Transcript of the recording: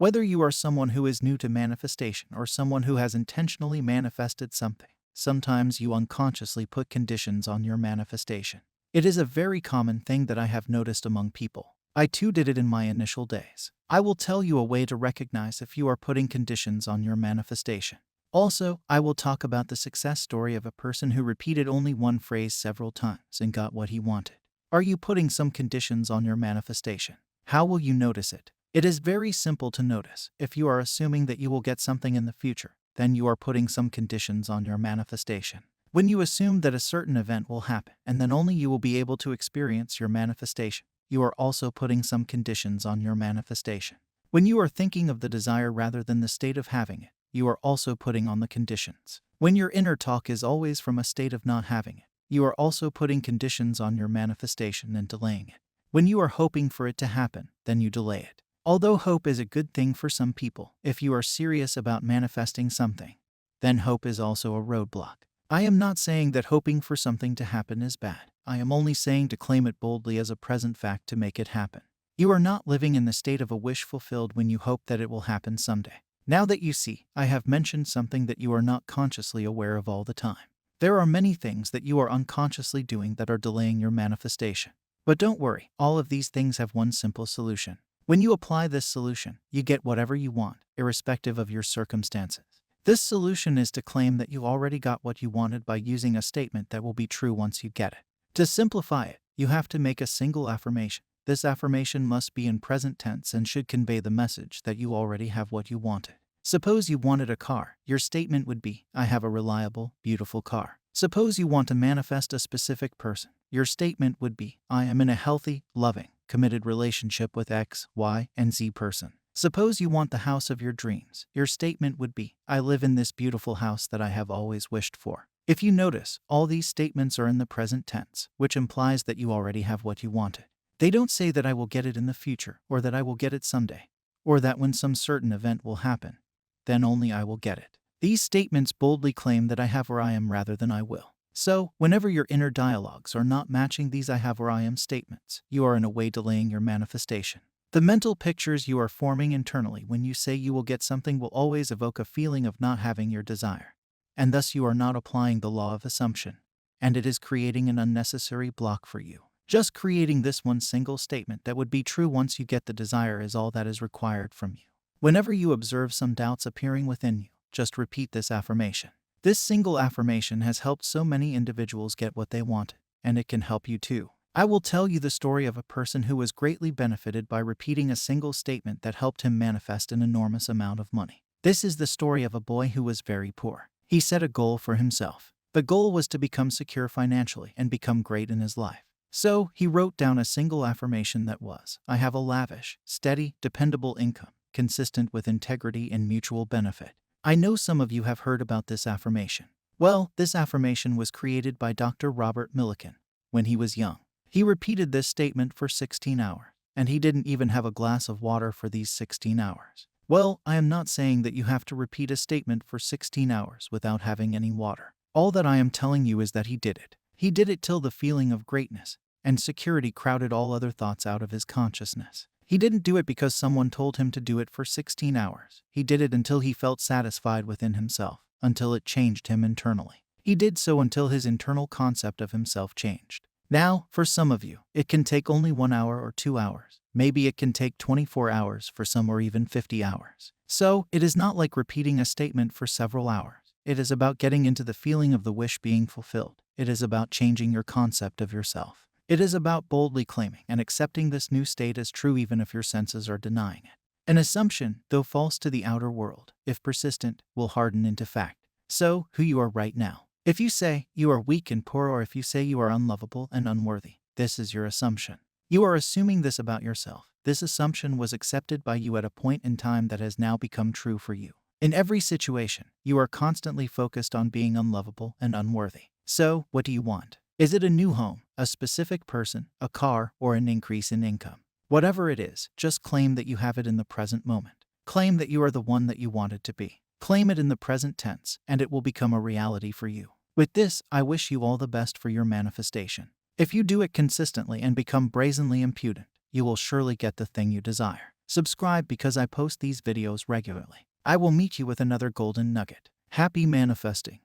Whether you are someone who is new to manifestation or someone who has intentionally manifested something, sometimes you unconsciously put conditions on your manifestation. It is a very common thing that I have noticed among people. I too did it in my initial days. I will tell you a way to recognize if you are putting conditions on your manifestation. Also, I will talk about the success story of a person who repeated only one phrase several times and got what he wanted. Are you putting some conditions on your manifestation? How will you notice it? It is very simple to notice. If you are assuming that you will get something in the future, then you are putting some conditions on your manifestation. When you assume that a certain event will happen and then only you will be able to experience your manifestation, you are also putting some conditions on your manifestation. When you are thinking of the desire rather than the state of having it, you are also putting on the conditions. When your inner talk is always from a state of not having it, you are also putting conditions on your manifestation and delaying it. When you are hoping for it to happen, then you delay it. Although hope is a good thing for some people, if you are serious about manifesting something, then hope is also a roadblock. I am not saying that hoping for something to happen is bad. I am only saying to claim it boldly as a present fact to make it happen. You are not living in the state of a wish fulfilled when you hope that it will happen someday. Now that you see, I have mentioned something that you are not consciously aware of all the time. There are many things that you are unconsciously doing that are delaying your manifestation. But don't worry, all of these things have one simple solution. When you apply this solution, you get whatever you want, irrespective of your circumstances. This solution is to claim that you already got what you wanted by using a statement that will be true once you get it. To simplify it, you have to make a single affirmation. This affirmation must be in present tense and should convey the message that you already have what you wanted. Suppose you wanted a car. Your statement would be, I have a reliable, beautiful car. Suppose you want to manifest a specific person. Your statement would be, I am in a healthy, loving, committed relationship with X, Y, and Z person. Suppose you want the house of your dreams. Your statement would be, I live in this beautiful house that I have always wished for. If you notice, all these statements are in the present tense, which implies that you already have what you wanted. They don't say that I will get it in the future, or that I will get it someday, or that when some certain event will happen, then only I will get it. These statements boldly claim that I have or I am rather than I will. So, whenever your inner dialogues are not matching these I have or I am statements, you are in a way delaying your manifestation. The mental pictures you are forming internally when you say you will get something will always evoke a feeling of not having your desire. And thus you are not applying the law of assumption. And it is creating an unnecessary block for you. Just creating this one single statement that would be true once you get the desire is all that is required from you. Whenever you observe some doubts appearing within you, just repeat this affirmation. This single affirmation has helped so many individuals get what they wanted, and it can help you too. I will tell you the story of a person who was greatly benefited by repeating a single statement that helped him manifest an enormous amount of money. This is the story of a boy who was very poor. He set a goal for himself. The goal was to become secure financially and become great in his life. So, he wrote down a single affirmation that was, I have a lavish, steady, dependable income, consistent with integrity and mutual benefit. I know some of you have heard about this affirmation. Well, this affirmation was created by Dr. Robert Millikan when he was young. He repeated this statement for 16 hours, and he didn't even have a glass of water for these 16 hours. Well, I am not saying that you have to repeat a statement for 16 hours without having any water. All that I am telling you is that he did it. He did it till the feeling of greatness and security crowded all other thoughts out of his consciousness. He didn't do it because someone told him to do it for 16 hours. He did it until he felt satisfied within himself, until it changed him internally. He did so until his internal concept of himself changed. Now, for some of you, it can take only 1 hour or 2 hours. Maybe it can take 24 hours for some or even 50 hours. So, it is not like repeating a statement for several hours. It is about getting into the feeling of the wish being fulfilled. It is about changing your concept of yourself. It is about boldly claiming and accepting this new state as true even if your senses are denying it. An assumption, though false to the outer world, if persistent, will harden into fact. So, who you are right now. If you say you are weak and poor, or if you say you are unlovable and unworthy, this is your assumption. You are assuming this about yourself. This assumption was accepted by you at a point in time that has now become true for you. In every situation, you are constantly focused on being unlovable and unworthy. So, what do you want? Is it a new home, a specific person, a car, or an increase in income? Whatever it is, just claim that you have it in the present moment. Claim that you are the one that you want it to be. Claim it in the present tense, and it will become a reality for you. With this, I wish you all the best for your manifestation. If you do it consistently and become brazenly impudent, you will surely get the thing you desire. Subscribe because I post these videos regularly. I will meet you with another golden nugget. Happy manifesting.